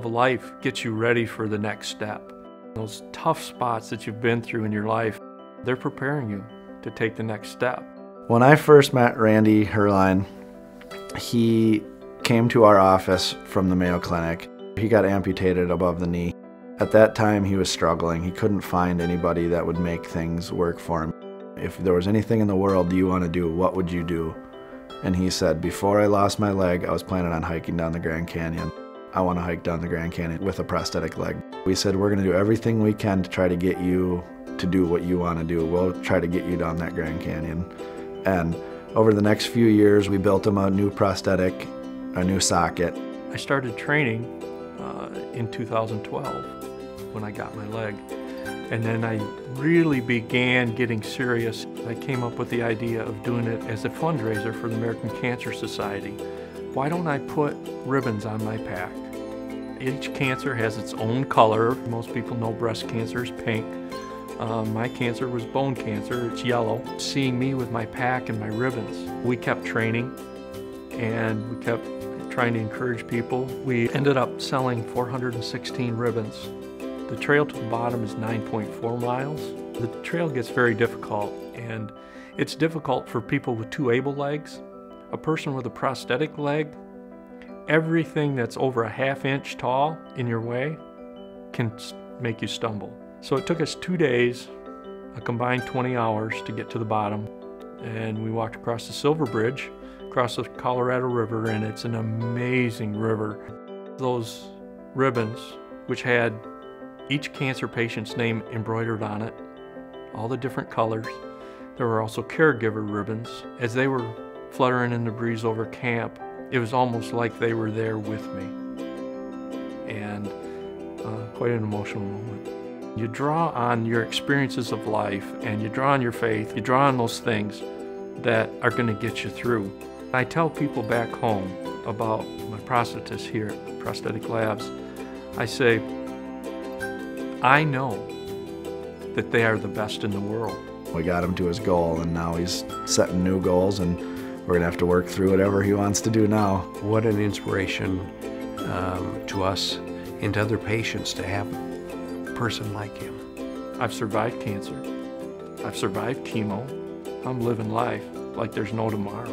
of life gets you ready for the next step. Those tough spots that you've been through in your life, they're preparing you to take the next step. When I first met Randy Herline, he came to our office from the Mayo Clinic. He got amputated above the knee. At that time, he was struggling. He couldn't find anybody that would make things work for him. If there was anything in the world you want to do, what would you do? And he said, before I lost my leg, I was planning on hiking down the Grand Canyon. I want to hike down the Grand Canyon with a prosthetic leg. We said, we're going to do everything we can to try to get you to do what you want to do. We'll try to get you down that Grand Canyon. And over the next few years, we built him a new prosthetic, a new socket. I started training in 2012 when I got my leg. And then I really began getting serious. I came up with the idea of doing it as a fundraiser for the American Cancer Society. Why don't I put ribbons on my pack? Each cancer has its own color. Most people know breast cancer is pink. My cancer was bone cancer, it's yellow. Seeing me with my pack and my ribbons, we kept training and we kept trying to encourage people. We ended up selling 416 ribbons. The trail to the bottom is 9.4 miles. The trail gets very difficult, and it's difficult for people with two able legs. A person with a prosthetic leg, everything that's over a ½ inch tall in your way can make you stumble. So it took us 2 days, a combined 20 hours to get to the bottom, and we walked across the Silver Bridge, across the Colorado River, and it's an amazing river. Those ribbons, which had each cancer patient's name embroidered on it, all the different colors. There were also caregiver ribbons. As they were fluttering in the breeze over camp, it was almost like they were there with me. And quite an emotional moment. You draw on your experiences of life, and you draw on your faith, you draw on those things that are going to get you through. I tell people back home about my prosthetists here at Prosthetic Labs. I say, I know that they are the best in the world. We got him to his goal, and now he's setting new goals, and we're going to have to work through whatever he wants to do now. What an inspiration to us and to other patients to have a person like him. I've survived cancer. I've survived chemo. I'm living life like there's no tomorrow.